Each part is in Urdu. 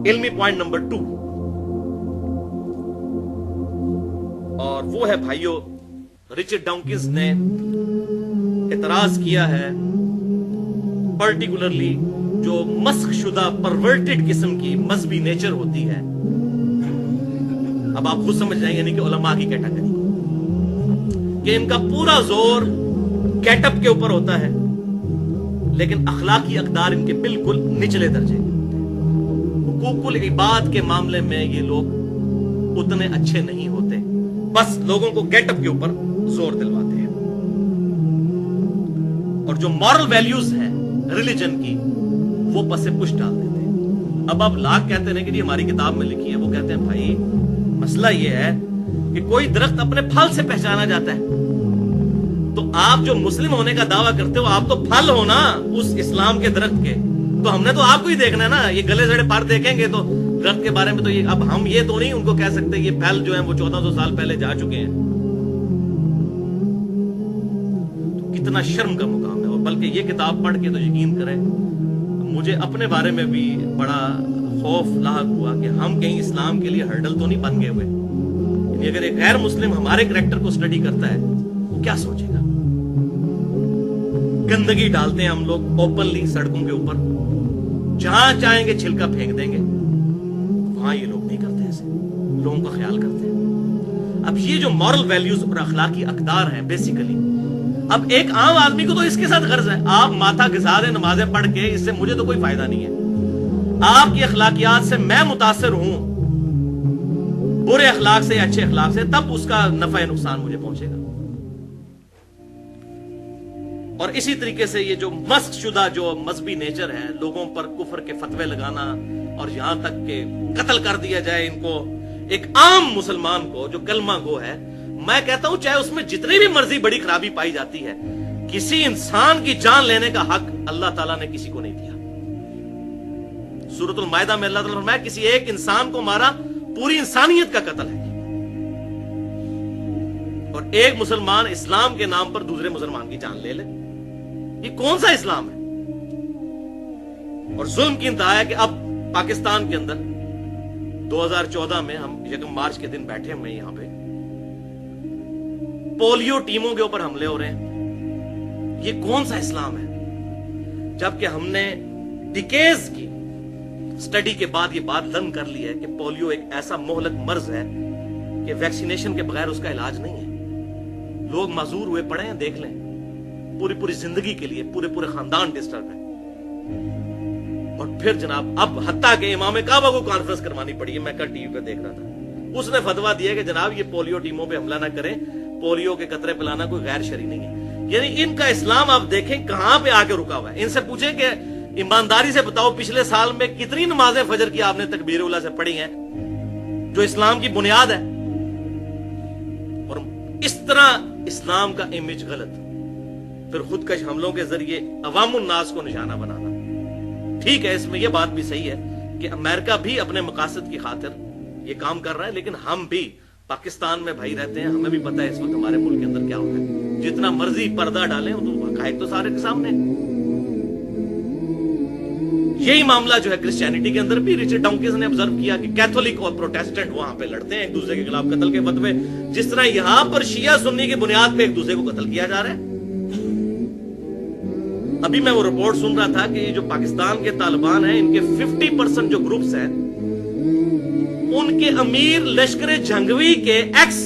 علمی پوائنٹ نمبر 2، اور وہ ہے بھائیو، رچرڈ ڈاؤکنز نے اعتراض کیا ہے پرٹیکولرلی جو مسخ شدہ پرورٹڈ قسم کی مذہبی نیچر ہوتی ہے. اب آپ خود سمجھ جائیں گے، یعنی کہ علماء کی کیٹیگری کہ ان کا پورا زور گیٹ اپ کے اوپر ہوتا ہے، لیکن اخلاقی اقدار ان کے بالکل نچلے درجے کے ہوتے ہیں. حقوق العباد کے معاملے میں یہ لوگ اتنے اچھے نہیں ہوتے، بس لوگوں کو گیٹ اپ کے اوپر زور دلواتے ہیں. اور جو مورل ویلیوز ہیں ریلیجن کی، وہ پسے پش ڈال دیتے ہیں. اب آپ لاکھ کہتے ہیں کہ یہ ہماری کتاب میں لکھی ہے، وہ کہتے ہیں بھائی مسئلہ یہ ہے کہ کوئی درخت اپنے پھل سے پہچانا جاتا ہے، تو آپ جو مسلم ہونے کا دعویٰ کرتے ہو، آپ تو پھل ہو نا اس اسلام کے درخت کے، تو ہم نے تو آپ کو ہی دیکھنا ہے نا. یہ گلے سڑے پر دیکھیں گے تو درخت کے بارے میں تو یہ اب ہم یہ تو نہیں ان کو کہہ سکتے یہ پھل جو ہیں وہ 1400 سال پہلے جا چکے ہیں. تو کتنا شرم کا مقام ہے. اور بلکہ یہ کتاب پڑھ کے تو یقین کریں مجھے اپنے بارے میں بھی بڑا خوف لاحق ہوا کہ ہم کہیں اسلام کے لیے ہرڈل تو نہیں بن گئے ہوئے. یعنی اگر ایک غیر مسلم ہمارے کریکٹر کو سٹڈی کرتا ہے وہ کیا سوچے گا. گندگی ڈالتے ہیں ہم لوگ اوپنلی سڑکوں کے اوپر، جہاں چاہیں گے چھلکا پھینک دیں گے. وہاں یہ لوگ نہیں کرتے، ایسے لوگوں کا خیال کرتے ہیں. اب یہ جو مورل ویلیوز اور اخلاقی اقدار ہیں بیسیکلی، اب ایک عام آدمی کو تو اس کے ساتھ غرض ہے آپ ماتھا گھسا دیں نمازیں پڑھ کے، اس سے مجھے تو کوئی فائدہ نہیں ہے. آپ کی اخلاقیات سے میں متاثر ہوں، برے اخلاق سے یا اچھے اخلاق سے، تب اس کا نفع نقصان مجھے پہنچے گا. اور اسی طریقے سے یہ جو مسخ شدہ جو مذہبی نیچر ہے، لوگوں پر کفر کے فتوے لگانا اور یہاں تک کہ قتل کر دیا جائے ان کو، ایک عام مسلمان کو جو کلمہ گو ہے، میں کہتا ہوں چاہے اس میں جتنی بھی مرضی بڑی خرابی پائی جاتی ہے، کسی انسان کی جان لینے کا حق اللہ تعالیٰ نے کسی کو نہیں دیا. سورۃ المائدہ میں اللہ تعالیٰ نے فرمایا کسی ایک انسان کو مارا پوری انسانیت کا قتل ہے. اور ایک مسلمان اسلام کے نام پر دوسرے مسلمان کی جان لے لے، یہ کون سا اسلام ہے؟ اور ظلم کی انتہا ہے کہ اب پاکستان کے اندر 2014 میں ہم 1 مارچ کے دن بیٹھے ہوئے یہاں پہ، پولیو ٹیموں کے اوپر حملے ہو رہے ہیں. یہ کون سا اسلام ہے؟ جبکہ ہم نے ڈیکیز کی سٹڈی کے بعد یہ بات لرن کر لی ہے کہ پولیو ایک ایسا مہلک مرض ہے کہ ویکسینیشن کے بغیر اس کا علاج نہیں ہے. لوگ معذور ہوئے پڑے ہیں، دیکھ لیں، پوری زندگی کے لیے پورے خاندان ڈسٹرب ہے. اور پھر جناب اب حتیٰ کہ امام کعبہ کو کانفرنس کروانی پڑی ہے. میں کل ٹی وی پہ دیکھ رہا تھا، اس نے فتویٰ دیا کہ جناب یہ پولیو ٹیموں پہ حملہ نہ کریں، پولیو کے قطرے پلانا کوئی غیر شرعی نہیں ہے. یعنی ان کا اسلام آپ دیکھیں کہاں پہ آ کے رکا ہوا ہے. ان سے پوچھیں کہ ایمانداری سے بتاؤ پچھلے سال میں کتنی نمازیں فجر کی آپ نے تکبیر اولیٰ سے پڑھی ہیں، جو اسلام کی بنیاد ہے. اور اس طرح اسلام کا امیج غلط، پھر خودکش حملوں کے ذریعے عوام الناس کو نشانہ بنانا. ٹھیک ہے، اس میں یہ بات بھی صحیح ہے کہ امریکہ بھی اپنے مقاصد کی خاطر یہ کام کر رہا ہے، لیکن ہم بھی پاکستان میں بھائی رہتے ہیں، ہمیں بھی پتہ ہے اس وقت ہمارے ملک کے اندر کیا ہوتا ہے. جتنا مرضی پردہ ڈالیں تو حقائق تو سارے کے سامنے. یہی معاملہ جو ہے کرسچینٹی کے اندر بھی رچرڈ ڈاؤکنز نے آبزرو کیا کہ کیتھولک اور پروٹیسٹنٹ وہاں پہ لڑتے ہیں ایک دوسرے کے خلاف قتل کے فتوے، جس طرح یہاں پر شیعہ سنی کی بنیاد پہ ایک دوسرے کو قتل کیا جا رہا ہے. ابھی میں وہ رپورٹ سن رہا تھا کہ یہ جو پاکستان کے طالبان ہیں، ان کے 50% جو گروپس ہیں، ان کے امیر لشکر جھنگوی کے ایکس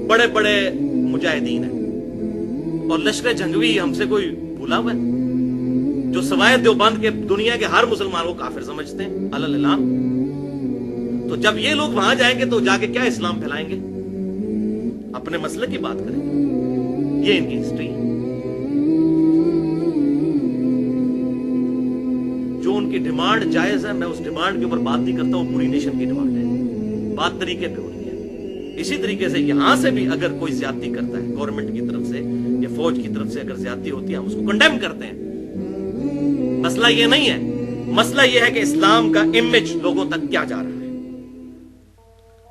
بڑے بڑے مجاہدین ہیں. اور لشکر جھنگوی ہم سے کوئی بھولا ہوا ہے جو سوائے دیوبند کے دنیا کے ہر مسلمان کو کافر سمجھتے ہیں علی اعلان. تو جب یہ لوگ وہاں جائیں گے تو جا کے کیا اسلام پھیلائیں گے؟ اپنے مسئلے کی بات کریں گے. یہ ان کی ہسٹری ہے. جو ان کی ڈیمانڈ جائز ہے، میں اس ڈیمانڈ کے اوپر بات نہیں کرتا، وہ پوری نیشن کی ڈیمانڈ ہے. بات طریقے پہ ہو رہی ہے. اسی طریقے سے یہاں سے بھی اگر کوئی زیادتی کرتا ہے گورنمنٹ کی طرف سے یا فوج کی طرف سے اگر زیادتی ہوتی ہے، ہم اس کو کنڈیم کرتے ہیں. مسئلہ یہ نہیں ہے، مسئلہ یہ ہے کہ اسلام کا امیج لوگوں تک کیا جا رہا ہے.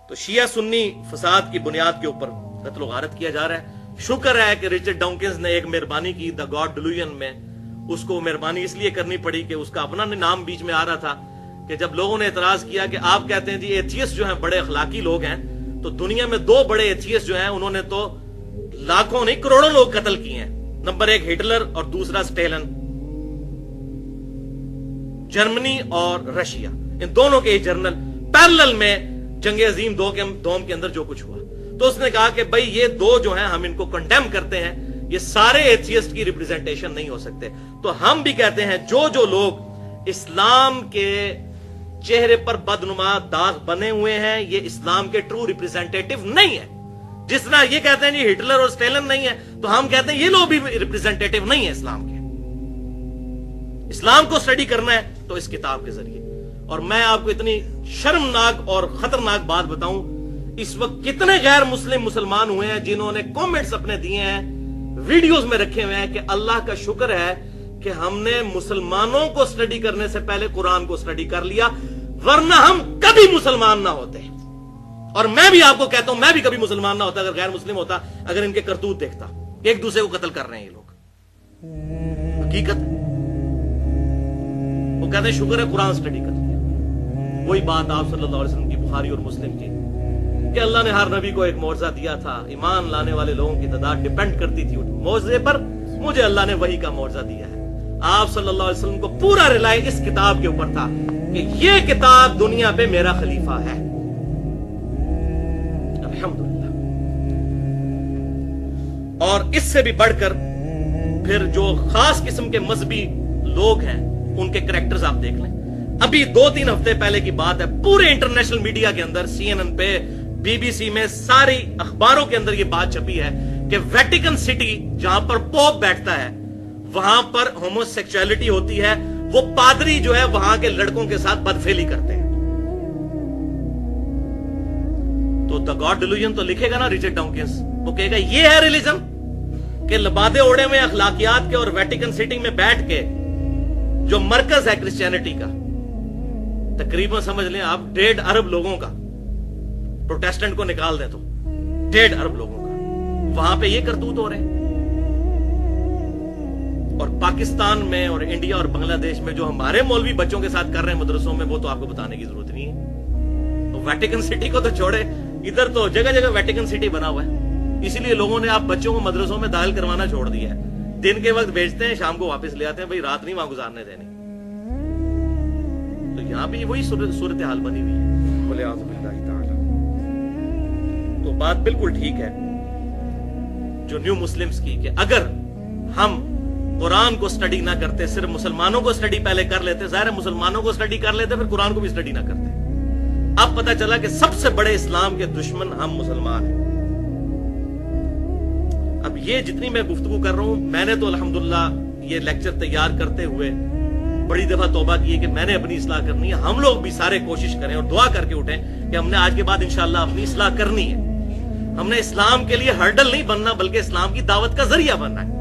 تو شیعہ سنی فساد کی بنیاد کے اوپر قتل و غارت کیا جا رہا ہے. شکر ہے کہ رچرڈ ڈاؤکنز نے ایک مہربانی کی دا گاڈ ڈیلوژن میں. اس کو مہربانی اس لیے کرنی پڑی کہ اس کا اپنا نام بیچ میں آ رہا تھا کہ جب لوگوں نے اعتراض کیا کہ آپ کہتے ہیں جی ایتھیسٹ جو ہیں بڑے اخلاقی لوگ ہیں، تو دنیا میں 2 بڑے ایتھیسٹ جو ہیں انہوں نے تو لاکھوں نہیں کروڑوں لوگ قتل کیے ہیں. نمبر 1 ہٹلر اور دوسرا سٹیلن. جرمنی اور رشیا، ان دونوں کے جنرل پیرلل میں جنگ عظیم دوم کے اندر جو کچھ ہوا. تو اس نے کہا کہ بھائی یہ 2 جو ہیں ہم ان کو کنڈیم کرتے ہیں، یہ سارے ایتھیسٹ کی ریپریزنٹیشن نہیں ہو سکتے. تو ہم بھی کہتے ہیں جو لوگ اسلام کے چہرے پر بدنما داغ بنے ہوئے ہیں یہ اسلام کے ٹرو ریپریزنٹیٹو نہیں ہے. جس طرح یہ کہتے ہیں جی ہٹلر اور سٹیلن نہیں ہے، تو ہم کہتے ہیں یہ لوگ بھی ریپریزنٹیٹو نہیں ہے اسلام کے. اسلام کو سٹڈی کرنا ہے تو اس کتاب کے ذریعے. اور میں آپ کو اتنی شرمناک اور خطرناک بات بتاؤں، اس وقت کتنے غیر مسلمان ہوئے ہیں جنہوں نے کامنٹس اپنے دیے ہیں، ویڈیوز میں رکھے ہوئے ہیں کہ اللہ کا شکر ہے کہ ہم نے مسلمانوں کو سٹڈی کرنے سے پہلے قرآن کو سٹڈی کر لیا، ورنہ ہم کبھی مسلمان نہ ہوتے. اور میں بھی آپ کو کہتا ہوں میں بھی کبھی مسلمان نہ ہوتا اگر غیر مسلم ہوتا، اگر ان کے کرتوت دیکھتا ایک دوسرے کو قتل کر رہے ہیں یہ لوگ. حقیقت وہ کہتے ہیں شکر ہے قرآن سٹڈی کر لیا. وہی بات آپ صلی اللہ علیہ وسلم کی بخاری اور مسلم کی کہ اللہ نے ہر نبی کو ایک معجزہ دیا تھا، ایمان لانے والے لوگوں کی تعداد ڈیپینڈ کرتی تھی معجزے پر. مجھے اللہ نے وہی کا معجزہ دیا ہے. آپ صلی اللہ علیہ وسلم کو پورا رلائے اس کتاب کے اوپر تھا کہ یہ کتاب دنیا پہ میرا خلیفہ ہے. الحمدللہ. اور اس سے بھی بڑھ کر پھر جو خاص قسم کے مذہبی لوگ ہیں ان کے کریکٹرز آپ دیکھ لیں. ابھی 2-3 ہفتے پہلے کی بات ہے، پورے انٹرنیشنل میڈیا کے اندر CNN پہ BBC میں ساری اخباروں کے اندر یہ بات چھپی ہے کہ ویٹیکن سٹی جہاں پر پوپ بیٹھتا ہے وہاں پر ہومو سیکچولیٹی ہوتی ہے. وہ پادری جو ہے وہاں کے لڑکوں کے ساتھ بدفعلی کرتے ہیں. تو دا گاڈ ڈیلوژن تو لکھے گا نا ریچرڈ ڈاؤکنس، وہ کہے گا یہ ہے ریلیجن کہ لبادے اوڑے میں اخلاقیات کے اور ویٹیکن سٹی میں بیٹھ کے جو مرکز ہے کرسچینٹی کا، تقریباً سمجھ لیں آپ 1.5 ارب لوگوں کا، پروٹیسٹنٹ کو نکال دیں تو 1.5 ارب لوگوں کا وہاں پہ یہ کرتوت ہو رہے ہیں. اور پاکستان میں اور انڈیا اور بنگلہ دیش میں جو ہمارے مولوی بچوں کے ساتھ کر رہے ہیں مدرسوں میں، وہ تو آپ کو بتانے کی ضرورت نہیں ہے. تو ویٹیکن سٹی کو تو چھوڑے، ادھر تو جگہ جگہ ویٹیکن سٹی بنا ہوا ہے. اسی لیے لوگوں نے آپ بچوں کو مدرسوں میں داخل کروانا چھوڑ دیا ہے. دن کے وقت بھیجتے ہیں، شام کو واپس لے آتے ہیں، بھائی رات نہیں وہاں گزارنے دینی. تو یہاں بھی وہی صورتحال بنی ہوئی ہے. بولے اعوذ باللہ تعالی. تو بات بالکل ٹھیک ہے جو نیو مسلمز کی کہ اگر ہم قرآن کو سٹڈی نہ کرتے، صرف مسلمانوں کو سٹڈی پہلے کر لیتے، ظاہر ہے مسلمانوں کو سٹڈی کر لیتے پھر قرآن کو بھی سٹڈی نہ کرتے. اب پتہ چلا کہ سب سے بڑے اسلام کے دشمن ہم مسلمان ہیں. اب یہ جتنی میں گفتگو کر رہا ہوں، میں نے تو الحمدللہ یہ لیکچر تیار کرتے ہوئے بڑی دفعہ توبہ کی ہے کہ میں نے اپنی اصلاح کرنی ہے. ہم لوگ بھی سارے کوشش کریں اور دعا کر کے اٹھیں کہ ہم نے آج کے بعد انشاءاللہ اپنی اصلاح کرنی ہے. ہم نے اسلام کے لیے ہرڈل نہیں بننا بلکہ اسلام کی دعوت کا ذریعہ بننا ہے.